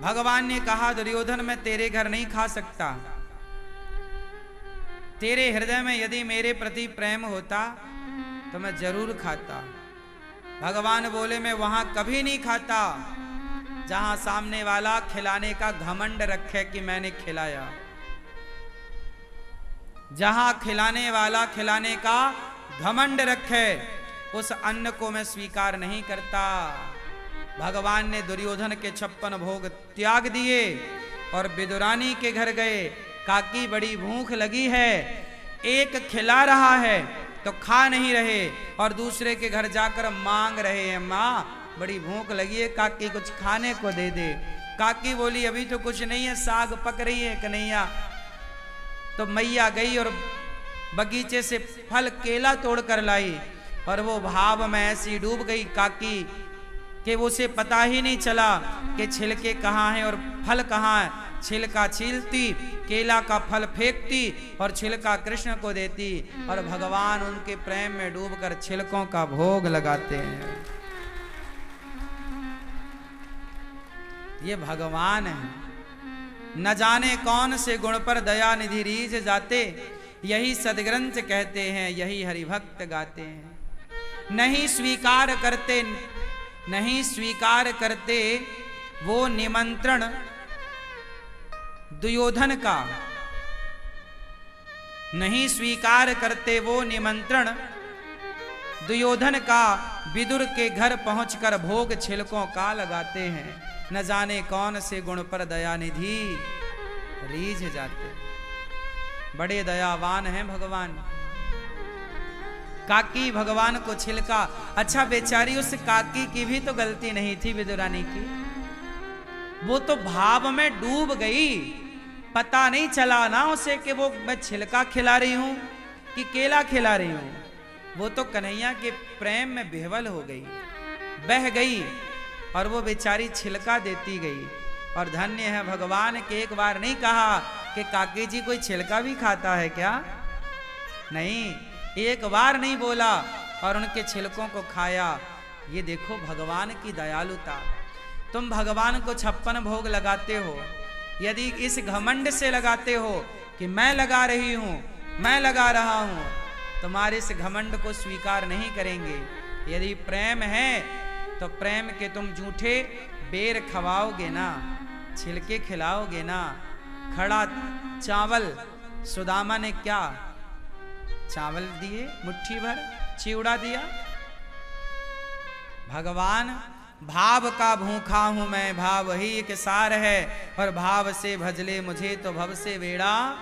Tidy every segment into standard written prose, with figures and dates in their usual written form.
भगवान ने कहा दुर्योधन मैं तेरे घर नहीं खा सकता, तेरे हृदय में यदि मेरे प्रति प्रेम होता तो मैं जरूर खाता। भगवान बोले मैं वहां कभी नहीं खाता जहां सामने वाला खिलाने का घमंड रखे कि मैंने खिलाया। जहां खिलाने वाला खिलाने का घमंड रखे उस अन्न को मैं स्वीकार नहीं करता। भगवान ने दुर्योधन के 56 भोग त्याग दिए और विदुरानी के घर गए। काकी बड़ी भूख लगी है, एक खिला रहा है तो खा नहीं रहे और दूसरे के घर जाकर मांग रहे हैं, माँ बड़ी भूख लगी है, काकी कुछ खाने को दे दे। काकी बोली अभी तो कुछ नहीं है, साग पक रही है कन्हैया। तो मैया गई और बगीचे से फल केला तोड़ कर लाई और वो भाव में ऐसी डूब गई काकी कि उसे पता ही नहीं चला कि छिलके कहाँ हैं और फल कहाँ है। छिलका छीलती, केला का फल फेंकती और छिलका कृष्ण को देती और भगवान उनके प्रेम में डूबकर छिलकों का भोग लगाते हैं। ये भगवान है। न जाने कौन से गुण पर दया निधि रीझ जाते, यही सदग्रंथ कहते हैं, यही हरिभक्त गाते हैं। नहीं स्वीकार करते वो निमंत्रण दुर्योधन का, नहीं स्वीकार करते वो निमंत्रण दुर्योधन का। विदुर के घर पहुंचकर भोग छिलकों का लगाते हैं। न जाने कौन से गुण पर दयानिधि रीझ जाते। बड़े दयावान हैं भगवान। काकी भगवान को छिलका, अच्छा बेचारी उस काकी की भी तो गलती नहीं थी विदुरानी की, वो तो भाव में डूब गई। पता नहीं चला ना उसे कि वो मैं छिलका खिला रही हूं कि केला खिला रही हूं। वो तो कन्हैया के प्रेम में विह्वल हो गई, बह गई और वो बेचारी छिलका देती गई। और धन्य है भगवान के एक बार नहीं कहा कि काकी जी कोई छिलका भी खाता है क्या, नहीं, एक बार नहीं बोला और उनके छिलकों को खाया। ये देखो भगवान की दयालुता। तुम भगवान को 56 भोग लगाते हो, यदि इस घमंड से लगाते हो कि मैं लगा रही हूं, मैं लगा रहा हूं, तुम्हारे इस घमंड को स्वीकार नहीं करेंगे। यदि प्रेम है तो प्रेम के तुम झूठे बेर खवाओगे ना, छिलके खिलाओगे ना। खड़ा चावल सुदामा ने क्या चावल दिए, मुट्ठी भर चिवड़ा दिया। भगवान भाव का भूखा हूं मैं, भाव ही एक सार है और भाव से भजले मुझे तो भव से बेड़ा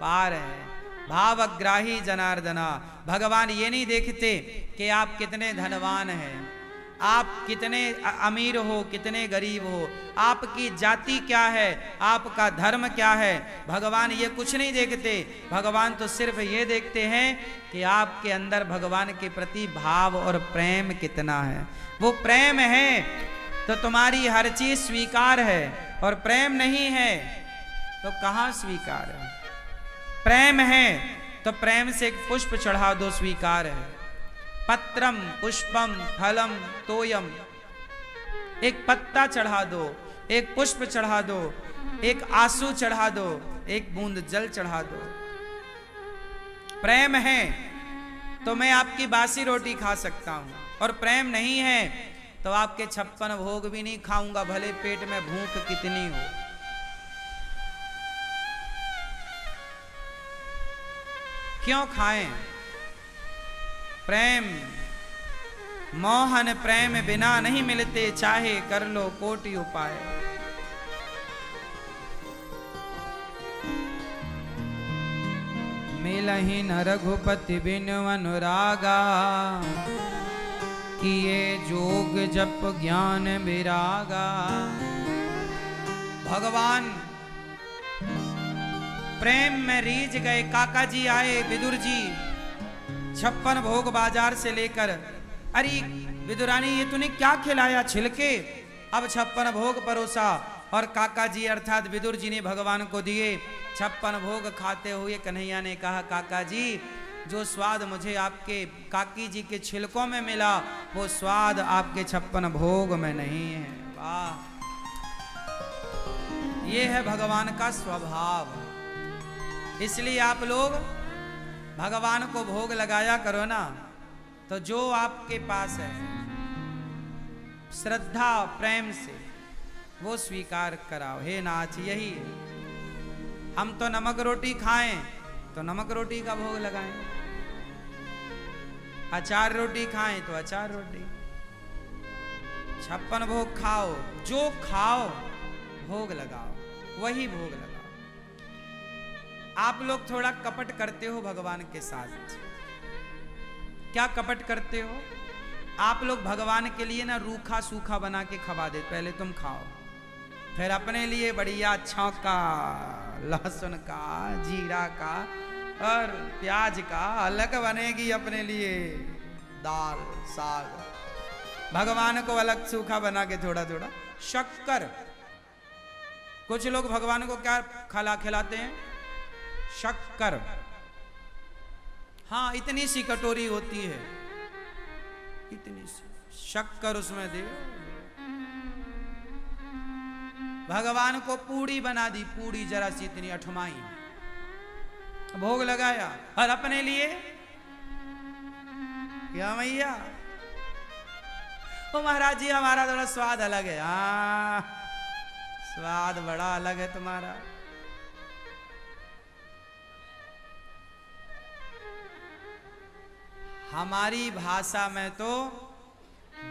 पार है। भावग्राही जनार्दना। भगवान ये नहीं देखते कि आप कितने धनवान हैं, आप कितने अमीर हो, कितने गरीब हो, आपकी जाति क्या है, आपका धर्म क्या है। भगवान ये कुछ नहीं देखते। भगवान तो सिर्फ ये देखते हैं कि आपके अंदर भगवान के प्रति भाव और प्रेम कितना है। वो प्रेम है तो तुम्हारी हर चीज स्वीकार है और प्रेम नहीं है तो कहां स्वीकार है। प्रेम है तो प्रेम से एक पुष्प चढ़ा दो, स्वीकार है। पत्रम पुष्पम फलम तोयम, एक पत्ता चढ़ा दो, एक पुष्प चढ़ा दो, एक आंसू चढ़ा दो, एक बूंद जल चढ़ा दो। प्रेम है तो मैं आपकी बासी रोटी खा सकता हूं और प्रेम नहीं है तो आपके 56 भोग भी नहीं खाऊंगा, भले पेट में भूख कितनी हो। क्यों खाएं? प्रेम मोहन प्रेम बिना नहीं मिलते, चाहे कर लो कोटि उपाय। मिलहि न रघुपति बिन अनुरागा, किए जोग जप ज्ञान विरागा। भगवान प्रेम में रीझ गए। काका जी आए, विदुर जी 56 भोग बाजार से लेकर, अरे विदुरानी ये तूने क्या खिलाया, छिलके। अब 56 भोग परोसा और काका जी अर्थात विदुर जी ने भगवान को दिए। 56 भोग खाते हुए कन्हैया ने कहा, काका जी जो स्वाद मुझे आपके काकी जी के छिलकों में मिला वो स्वाद आपके 56 भोग में नहीं है। वाह! ये है भगवान का स्वभाव। इसलिए आप लोग भगवान को भोग लगाया करो ना, तो जो आपके पास है श्रद्धा प्रेम से वो स्वीकार कराओ। हे नाथ, यही है। हम तो नमक रोटी खाएं तो नमक रोटी का भोग लगाएं, अचार रोटी खाएं तो अचार रोटी, 56 भोग खाओ, जो खाओ भोग लगाओ, वही भोग लगाओ। आप लोग थोड़ा कपट करते हो भगवान के साथ। क्या कपट करते हो? आप लोग भगवान के लिए ना रूखा सूखा बना के खवा दे, पहले तुम खाओ, फिर अपने लिए बढ़िया छौंका लहसुन का, जीरा का और प्याज का अलग बनेगी अपने लिए दाल साग। भगवान को अलग सूखा बना के थोड़ा थोड़ा। शक्कर, कुछ लोग भगवान को क्या खिलाते हैं? शक्कर। हाँ, इतनी सी कटोरी होती है, इतनी सी शक्कर उसमें दे। भगवान को पूड़ी बना दी, पूड़ी जरा सी इतनी अठमाई, भोग लगाया। और अपने लिए क्या मैया? ओ महाराज जी, हमारा थोड़ा स्वाद अलग है। हाँ, स्वाद बड़ा अलग है तुम्हारा। हमारी भाषा में तो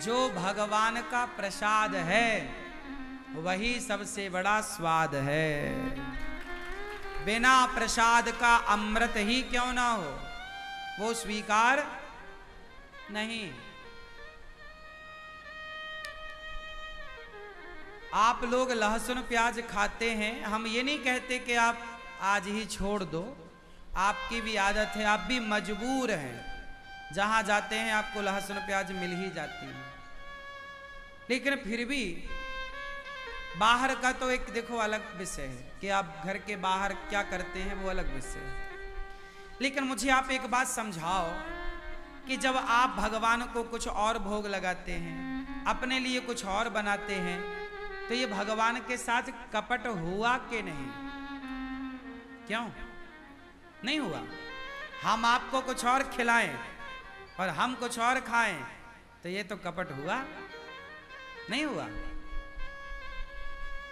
जो भगवान का प्रसाद है वही सबसे बड़ा स्वाद है। बिना प्रसाद का अमृत ही क्यों ना हो, वो स्वीकार नहीं। आप लोग लहसुन प्याज खाते हैं, हम ये नहीं कहते कि आप आज ही छोड़ दो, आपकी भी आदत है, आप भी मजबूर हैं। जहां जाते हैं आपको लहसुन प्याज मिल ही जाती है, लेकिन फिर भी बाहर का तो एक देखो अलग विषय है कि आप घर के बाहर क्या करते हैं, वो अलग विषय है। लेकिन मुझे आप एक बात समझाओ कि जब आप भगवान को कुछ और भोग लगाते हैं, अपने लिए कुछ और बनाते हैं, तो ये भगवान के साथ कपट हुआ कि नहीं? क्यों नहीं हुआ? हम आपको कुछ और खिलाएं और हम कुछ और खाएं, तो ये तो कपट हुआ नहीं हुआ?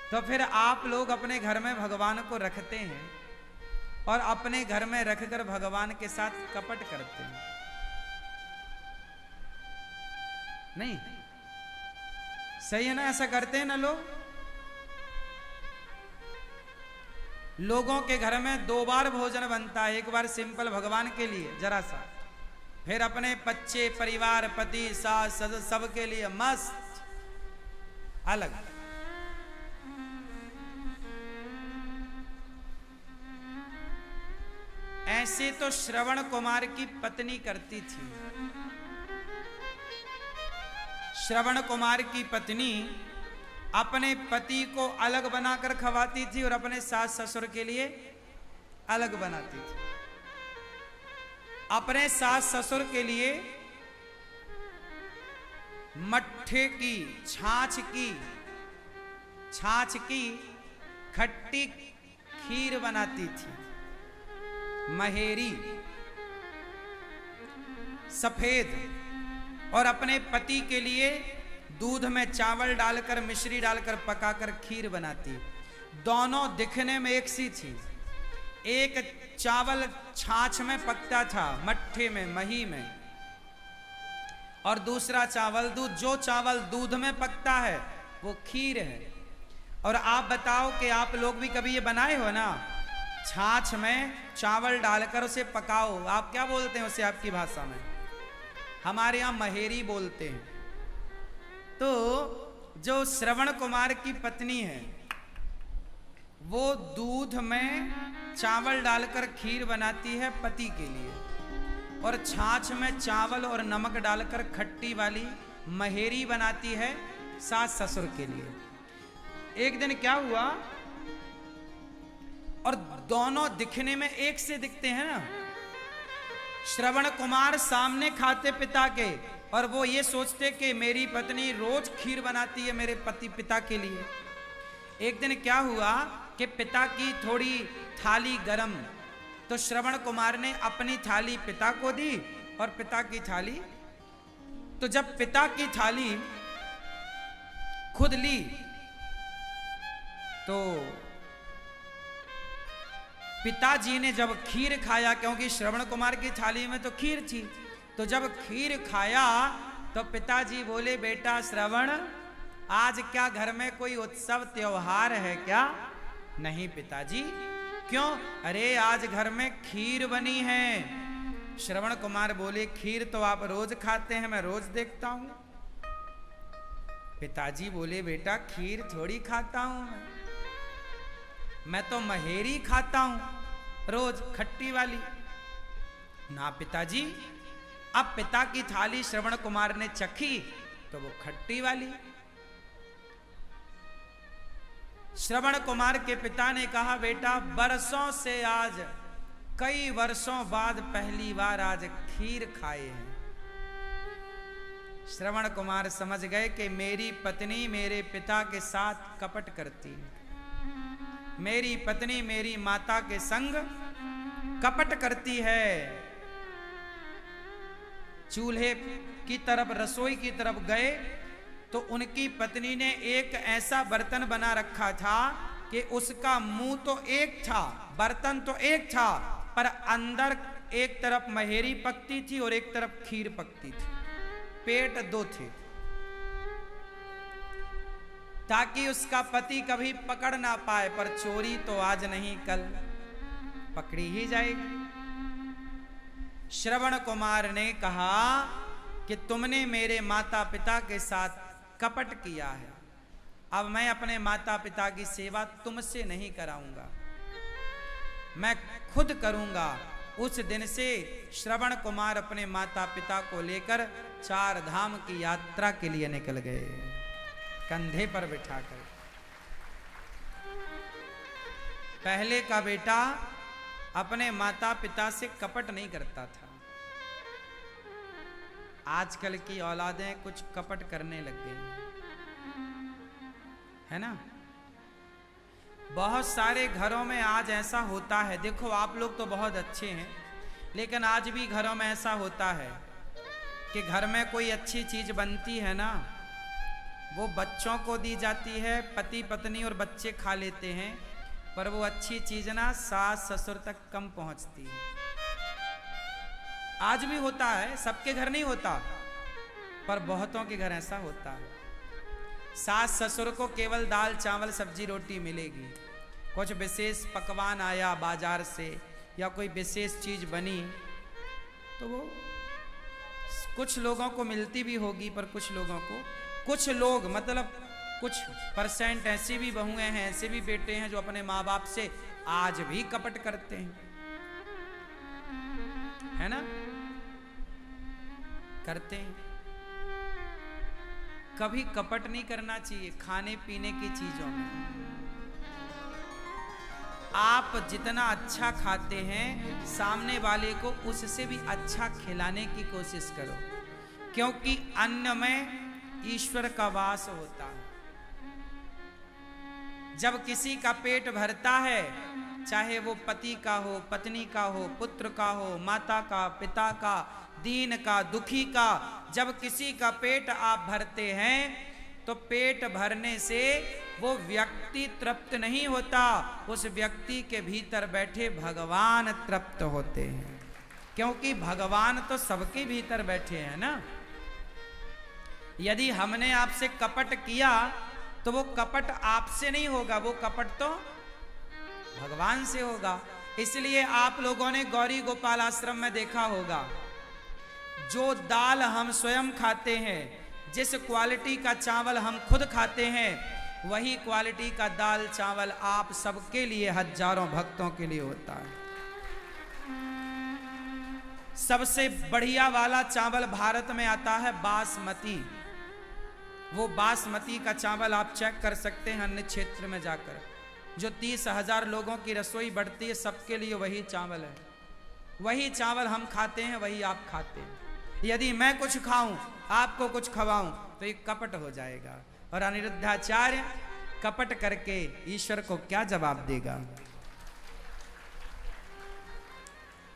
तो फिर आप लोग अपने घर में भगवान को रखते हैं और अपने घर में रखकर भगवान के साथ कपट करते हैं, नहीं? सही है ना? ऐसा करते हैं ना लोग। लोगों के घर में 2 बार भोजन बनता है, एक बार सिंपल भगवान के लिए जरा सा, फिर अपने बच्चे परिवार पति सास सबके लिए मस्त अलग। ऐसे तो श्रवण कुमार की पत्नी करती थी। श्रवण कुमार की पत्नी अपने पति को अलग बनाकर खवाती थी और अपने सास ससुर के लिए अलग बनाती थी। अपने सास ससुर के लिए मट्ठे की छाछ की खट्टी खीर बनाती थी, महेरी सफेद, और अपने पति के लिए दूध में चावल डालकर मिश्री डालकर पकाकर खीर बनाती। दोनों दिखने में एक सी थी। एक चावल छाछ में पकता था, मट्ठे में मही में, और दूसरा चावल दूध। जो चावल दूध में पकता है वो खीर है। और आप बताओ कि आप लोग भी कभी ये बनाए हो ना, छाछ में चावल डालकर उसे पकाओ। आप क्या बोलते हैं उसे आपकी भाषा में? हमारे यहां महेरी बोलते हैं। तो जो श्रवण कुमार की पत्नी है वो दूध में चावल डालकर खीर बनाती है पति के लिए, और छाछ में चावल और नमक डालकर खट्टी वाली महेरी बनाती है सास ससुर के लिए। एक दिन क्या हुआ, और दोनों दिखने में एक से दिखते हैं ना। श्रवण कुमार सामने खाते पिता के, और वो ये सोचते कि मेरी पत्नी रोज खीर बनाती है मेरे पिता के लिए। एक दिन क्या हुआ कि पिता की थोड़ी थाली गरम, तो श्रवण कुमार ने अपनी थाली पिता को दी और पिता की थाली, तो जब पिता की थाली खुद ली तो पिताजी ने जब खीर खाया, क्योंकि श्रवण कुमार की थाली में तो खीर थी, तो जब खीर खाया तो पिताजी बोले, बेटा श्रवण, आज क्या घर में कोई उत्सव त्योहार है क्या? नहीं पिताजी। क्यों? अरे आज घर में खीर बनी है। श्रवण कुमार बोले, खीर तो आप रोज खाते हैं, मैं रोज देखता हूं। पिताजी बोले, बेटा खीर थोड़ी खाता हूं मैं तो महेरी खाता हूं रोज, खट्टी वाली। ना पिताजी। अब पिता की थाली श्रवण कुमार ने चखी तो वो खट्टी वाली। श्रवण कुमार के पिता ने कहा, बेटा बरसों से आज, कई वर्षों बाद पहली बार आज खीर खाए हैं। श्रवण कुमार समझ गए कि मेरी पत्नी मेरे पिता के साथ कपट करती है, मेरी पत्नी मेरी माता के संग कपट करती है। चूल्हे की तरफ, रसोई की तरफ गए तो उनकी पत्नी ने एक ऐसा बर्तन बना रखा था कि उसका मुंह तो एक था, बर्तन तो एक था, पर अंदर एक तरफ महेरी पकती थी और एक तरफ खीर पकती थी, पेट दो थे, ताकि उसका पति कभी पकड़ ना पाए। पर चोरी तो आज नहीं कल पकड़ी ही जाएगी। श्रवण कुमार ने कहा कि तुमने मेरे माता पिता के साथ कपट किया है, अब मैं अपने माता पिता की सेवा तुमसे नहीं कराऊंगा, मैं खुद करूंगा। उस दिन से श्रवण कुमार अपने माता पिता को लेकर 4 धाम की यात्रा के लिए निकल गए, कंधे पर बिठाकर। पहले का बेटा अपने माता पिता से कपट नहीं करता था, आजकल की औलादें कुछ कपट करने लग गई है ना। बहुत सारे घरों में आज ऐसा होता है, देखो आप लोग तो बहुत अच्छे हैं, लेकिन आज भी घरों में ऐसा होता है कि घर में कोई अच्छी चीज बनती है ना, वो बच्चों को दी जाती है, पति पत्नी और बच्चे खा लेते हैं, पर वो अच्छी चीज ना सास ससुर तक कम पहुंचती है। आज भी होता है, सबके घर नहीं होता, पर बहुतों के घर ऐसा होता है। सास ससुर को केवल दाल चावल सब्जी रोटी मिलेगी, कुछ विशेष पकवान आया बाजार से या कोई विशेष चीज बनी तो वो कुछ लोगों को मिलती भी होगी, पर कुछ लोगों को, कुछ लोग मतलब कुछ % ऐसी भी बहुएं हैं, ऐसे भी बेटे हैं जो अपने माँ बाप से आज भी कपट करते हैं, है ना, करते हैं। कभी कपट नहीं करना चाहिए खाने पीने की चीजों में। आप जितना अच्छा खाते हैं, सामने वाले को उससे भी अच्छा खिलाने की कोशिश करो, क्योंकि अन्न में ईश्वर का वास होता है। जब किसी का पेट भरता है, चाहे वो पति का हो, पत्नी का हो, पुत्र का हो, माता का, पिता का, दीन का, दुखी का, जब किसी का पेट आप भरते हैं तो पेट भरने से वो व्यक्ति तृप्त नहीं होता, उस व्यक्ति के भीतर बैठे भगवान तृप्त होते हैं, क्योंकि भगवान तो सबके भीतर बैठे हैं ना। यदि हमने आपसे कपट किया तो वो कपट आपसे नहीं होगा, वो कपट तो भगवान से होगा। इसलिए आप लोगों ने गौरी गोपाल आश्रम में देखा होगा, जो दाल हम स्वयं खाते हैं, जिस क्वालिटी का चावल हम खुद खाते हैं, वही क्वालिटी का दाल चावल आप सबके लिए, हजारों भक्तों के लिए होता है। सबसे बढ़िया वाला चावल भारत में आता है बासमती। वो बासमती का चावल आप चेक कर सकते हैं अन्य क्षेत्र में जाकर, जो 30,000 लोगों की रसोई बढ़ती है, सबके लिए वही चावल है। वही चावल हम खाते हैं, वही आप खाते हैं। यदि मैं कुछ खाऊं, आपको कुछ खवाऊं, तो ये कपट हो जाएगा। और अनिरुद्धाचार्य कपट करके ईश्वर को क्या जवाब देगा।